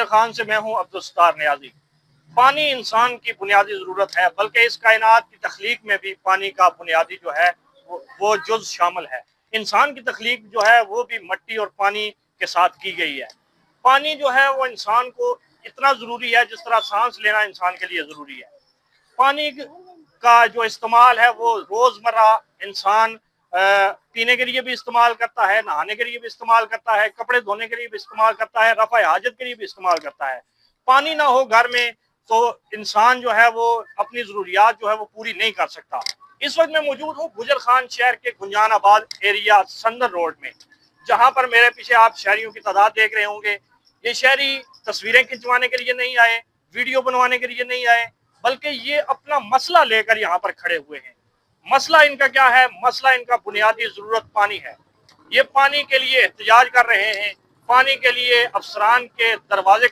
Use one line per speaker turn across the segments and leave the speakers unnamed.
गुजर खान से मैं हूं अब्दुल सत्तार नियाजी। पानी इंसान की बुनियादी ज़रूरत है, बल्कि इस कायनात की तख्लीक में भी पानी का बुनियादी जो है वो जुज़ शामिल है। इंसान की तख्लीक जो है वो भी मिट्टी और पानी के साथ की गई है। पानी जो है वो इंसान को इतना ज़रूरी है जिस तरह सांस लेना इंसान के लिए ज़रूरी है। पानी का जो इस्तेमाल है वो रोज़मर्रा इंसान पीने के लिए भी इस्तेमाल करता है, नहाने के लिए भी इस्तेमाल करता है, कपड़े धोने के लिए भी इस्तेमाल करता है, रफ़ा हाजत के लिए भी इस्तेमाल करता है। पानी ना हो घर में तो इंसान जो है वो अपनी ज़रूरियात जो है वो पूरी नहीं कर सकता। इस वक्त मैं मौजूद हूँ गुजर खान शहर के गुंजानाबाद एरिया संदर रोड में, जहाँ पर मेरे पीछे आप शहरियों की तादाद देख रहे होंगे। ये शहरी तस्वीरें खिंचवाने के लिए नहीं आए, वीडियो बनवाने के लिए नहीं आए, बल्कि ये अपना मसला लेकर यहाँ पर खड़े हुए हैं। मसला इनका क्या है? मसला इनका बुनियादी जरूरत पानी है। ये पानी के लिए एहतजाज कर रहे हैं, पानी के लिए अफसरान के दरवाजे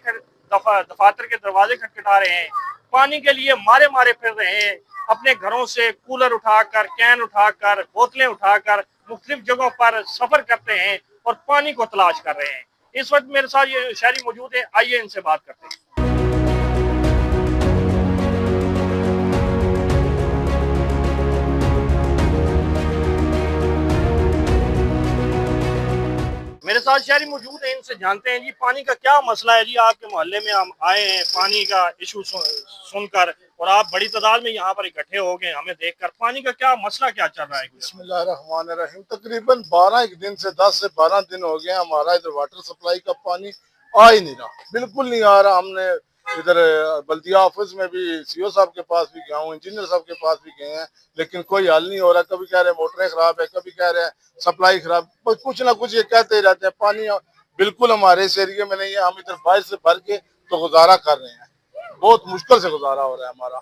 दफातर के दरवाजे खटखटा रहे हैं, पानी के लिए मारे मारे फिर रहे हैं। अपने घरों से कूलर उठाकर, कैन उठाकर, बोतलें उठाकर मुख्तलिफ जगहों पर सफर करते हैं और पानी को तलाश कर रहे हैं। इस वक्त मेरे साथ ये शहरी मौजूद है, आइए इनसे बात करते हैं। मेरे साथ शहरी मौजूद हैं, इनसे जानते हैं जी पानी का क्या मसला है। जी आपके मोहल्ले में हम आए हैं पानी का इशू सुनकर, और आप बड़ी तादाद में यहाँ पर इकट्ठे हो गए हमें देखकर। पानी का क्या मसला क्या चल रहा है?
बिस्मिल्लाहिर्रहमानिर्रहीम। तकरीबन 12 एक दिन से 10 से 12 दिन हो गए हमारा इधर वाटर सप्लाई का पानी आ ही नहीं रहा, बिल्कुल नहीं आ रहा। हमने इधर बल्दिया ऑफिस में भी सीओ साहब के पास भी गया हूँ, इंजीनियर साहब के पास भी गए हैं, लेकिन कोई हल नहीं हो रहा। कभी कह रहे हैं मोटरें खराब है, कभी कह रहे हैं सप्लाई खराब, कुछ ना कुछ ये कहते ही रहते हैं। पानी बिल्कुल हमारे इस एरिया में नहीं है। हम इधर बाहर से भर के तो गुजारा कर रहे हैं, बहुत मुश्किल से गुजारा हो रहा है हमारा।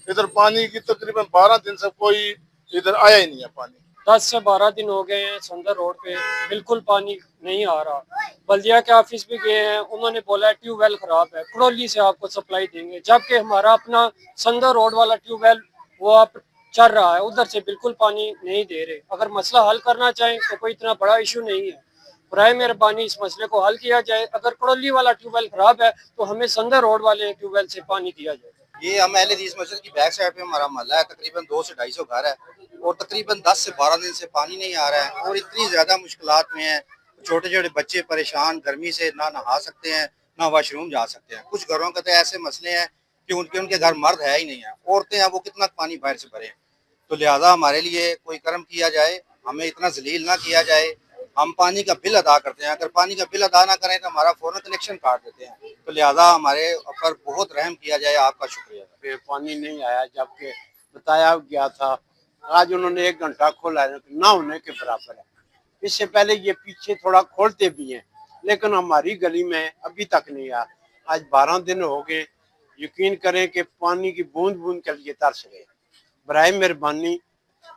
इधर पानी की तकरीबन 12 दिन से कोई इधर आया ही नहीं है पानी।
10 से 12 दिन हो गए हैं संदर रोड पे बिल्कुल पानी नहीं आ रहा। बल्दिया के ऑफिस भी गए हैं, उन्होंने बोला ट्यूबवेल खराब है, कड़ौली से आपको सप्लाई देंगे, जबकि हमारा अपना संदर रोड वाला ट्यूबवेल वो आप चल रहा है, उधर से बिल्कुल पानी नहीं दे रहे। अगर मसला हल करना चाहें तो कोई इतना बड़ा इशू नहीं है, बराए मेहरबानी इस मसले को हल किया जाए। अगर कड़ौली वाला ट्यूबवेल खराब है तो हमें संदर रोड वाले ट्यूबवेल से पानी दिया जाए।
ये हम अहले हदीस मस्जिद की बैक साइड पे हमारा मोहल्ला है, तकरीबन 200 से 250 घर है और तकरीबन 10 से 12 दिन से पानी नहीं आ रहा है और इतनी ज़्यादा मुश्किलात में है। छोटे छोटे बच्चे परेशान, गर्मी से ना नहा सकते हैं ना वाशरूम जा सकते हैं। कुछ घरों के तो ऐसे मसले हैं कि उनके घर मर्द है ही नहीं है, औरतें हैं वो कितना पानी बाहर से भरें। तो लिहाजा हमारे लिए कोई कर्म किया जाए, हमें इतना जलील ना किया जाए। हम पानी का बिल अदा करते हैं, अगर पानी का बिल अदा ना करें तो हमारा फौरन कनेक्शन काट देते हैं। तो लिहाजा हमारे ऊपर बहुत रहम किया जाए, आपका शुक्रिया।
पे पानी नहीं आया, जबकि बताया गया था। आज उन्होंने 1 घंटा खोला है, ना होने के बराबर है। इससे पहले ये पीछे थोड़ा खोलते भी हैं, लेकिन हमारी गली में अभी तक नहीं आया। आज 12 दिन हो गए। यकीन करें कि पानी की बूंद बूंद के लिए तरस गए। बराए मेहरबानी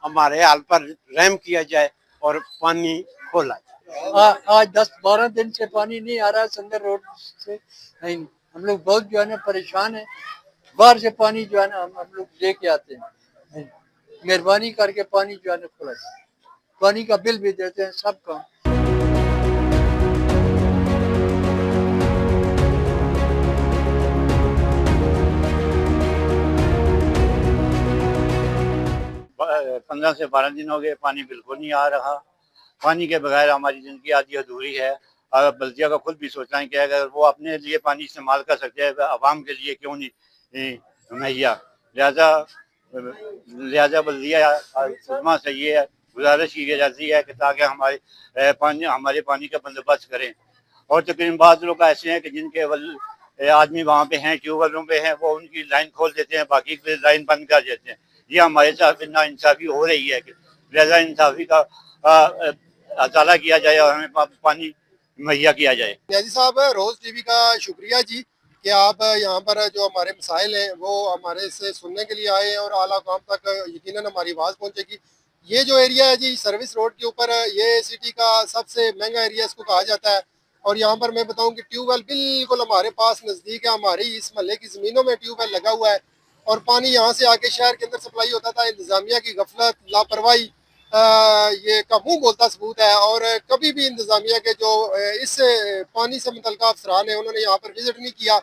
हमारे हाल पर रहम किया जाए और पानी खोला जाए।
आज 10-12 दिन से पानी नहीं आ रहा संदर रोड से। नहीं, हम लोग बहुत जो है ना परेशान है। बाहर से पानी जो है ना हम लोग लेके आते हैं। मेहरबानी करके पानी जो है ना खोला जाए। पानी का बिल भी देते हैं, सब काम।
पंद्रह से 12 दिन हो गए, पानी बिल्कुल नहीं आ रहा। पानी के बगैर हमारी ज़िंदगी आधी अधूरी है। और बल्दिया का खुद भी सोचना है कि अगर वो अपने लिए पानी इस्तेमाल कर सकते हैं, आवाम के लिए क्यों नहीं मुहैया। लिहाजा बल्दिया सुरमा से ये गुजारिश की जाती है कि ताकि हमारे पानी का बंदोबस्त करें। और तकरीबन बाद लोग ऐसे हैं कि जिनके आदमी वहाँ पे हैं, ट्यूबवेलों पे हैं, वो उनकी लाइन खोल देते हैं, बाकी पे लाइन बंद कर देते हैं। ये हमारे साथ ना इंसाफी हो रही है कि लिहाजा इंसाफी का अताला किया जाए और हमें पानी मुहैया किया जाए।
नियाजी साहब, रोज टीवी का शुक्रिया जी कि आप यहाँ पर जो हमारे मसाइल हैं वो हमारे से सुनने के लिए आए हैं और आला काम तक यकीनन हमारी आवाज़ पहुँचेगी। ये जो एरिया है जी सर्विस रोड के ऊपर, ये सिटी का सबसे महंगा एरिया इसको कहा जाता है। और यहाँ पर मैं बताऊँ कि ट्यूबवेल बिल्कुल हमारे पास नज़दीक है। हमारी इस महल्ले की ज़मीनों में ट्यूबवेल लगा हुआ है और पानी यहाँ से आके शहर के अंदर सप्लाई होता था। इंतज़ामिया की गफलत, लापरवाही ये का मुंह बोलता सबूत है। और कभी भी इंतजामिया के जो इस पानी से मुतल्लिक़ अफसरान है उन्होंने यहाँ पर विजिट नहीं किया।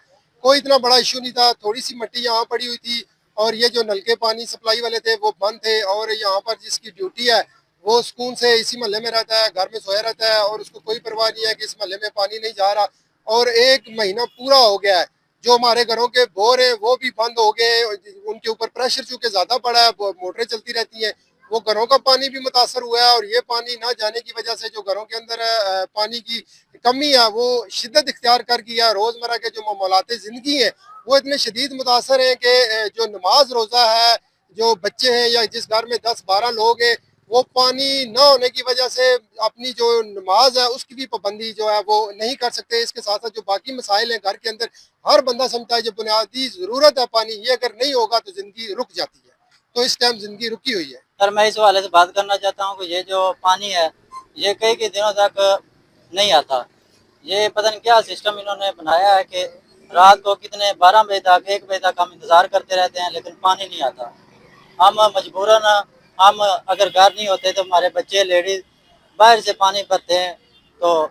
कोई इतना बड़ा इशू नहीं था, थोड़ी सी मिट्टी यहाँ पड़ी हुई थी और ये जो नलके पानी सप्लाई वाले थे वो बंद थे। और यहाँ पर जिसकी ड्यूटी है वो सुकून से इसी महल्ले में रहता है, घर में सोया रहता है और उसको कोई परवाह नहीं है कि इस महल्ले में पानी नहीं जा रहा। और 1 महीना पूरा हो गया है, जो हमारे घरों के बोर हैं वो भी बंद हो गए, उनके ऊपर प्रेशर चूंकि ज़्यादा पड़ा है, मोटरें चलती रहती हैं, वो घरों का पानी भी मुतासर हुआ है। और ये पानी ना जाने की वजह से जो घरों के अंदर पानी की कमी है वो शिद्दत इख्तियार कर गया। रोज़मर्रा के जो मामलात ज़िंदगी हैं वो इतने शदीद मुतासर हैं कि जो नमाज रोज़ा है, जो बच्चे हैं या जिस घर में 10-12 लोग हैं, वो पानी ना होने की वजह से अपनी जो नमाज है उसकी भी पाबंदी जो है वो नहीं कर सकते। इसके साथ साथ जो बाकी मसाइल हैं घर के अंदर, हर बंदा समझता है जो बुनियादी ज़रूरत है पानी, ये अगर नहीं होगा तो ज़िंदगी रुक जाती है। तो इस टाइम ज़िंदगी रुकी हुई है।
सर मैं इस हवाले से बात करना चाहता हूँ कि ये जो पानी है ये कई दिनों तक नहीं आता। ये पता नहीं क्या सिस्टम इन्होंने बनाया है कि रात को कितने 12 बजे तक 1 बजे तक हम इंतज़ार करते रहते हैं लेकिन पानी नहीं आता। हम मजबूरन हम अगर घर नहीं होते तो हमारे बच्चे लेडीज़ बाहर से पानी भरते हैं। तो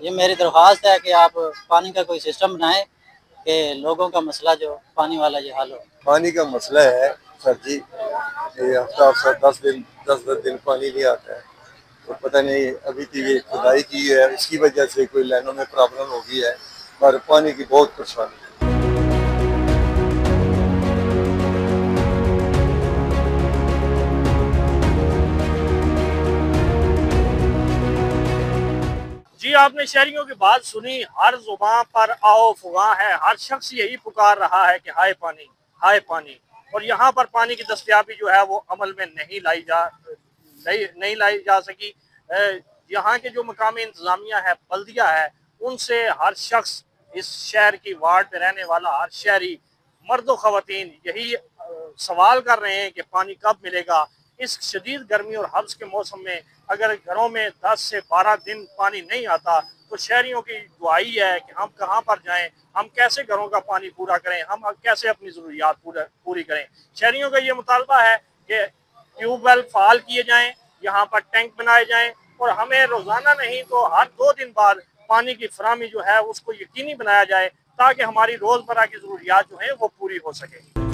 ये मेरी दरख्वास्त है कि आप पानी का कोई सिस्टम बनाएं कि लोगों का मसला जो पानी वाला ये हल हो।
पानी का मसला है सर जी, ये हफ्ता 10 दिन पानी नहीं आता है। तो पता नहीं अभी तो ये खुदाई की है, इसकी वजह से कोई लाइनों में प्रॉब्लम हो गई है और पानी की बहुत परेशानी है।
जी आपने शहरियों की बात सुनी, हर जुबान पर आओ फुगा है, हर शख्स यही पुकार रहा है कि हाय पानी, हाय पानी। और यहाँ पर पानी की दस्तयाबी जो है वो अमल में नहीं लाई जा सकी। यहाँ के जो मकामी इंतजामिया है, बल्दिया है, उनसे हर शख्स, इस शहर की वार्ड में रहने वाला हर शहरी, मर्द व ख़वातीन यही सवाल कर रहे हैं कि पानी कब मिलेगा। इस शदीद गर्मी और हब्स के मौसम में अगर घरों में 10 से 12 दिन पानी नहीं आता तो शहरियों की दुआई है कि हम कहाँ पर जाएं, हम कैसे घरों का पानी पूरा करें, हम कैसे अपनी ज़रूरियात पूरी करें। शहरियों का ये मुतालबा है कि ट्यूबवेल फ़ाल किए जाएं, यहाँ पर टैंक बनाए जाएं और हमें रोज़ाना नहीं तो हर 2 दिन बाद पानी की फराहमी जो है उसको यकीनी बनाया जाए ताकि हमारी रोज़मर्रा की ज़रूरियात जो हैं वो पूरी हो सके।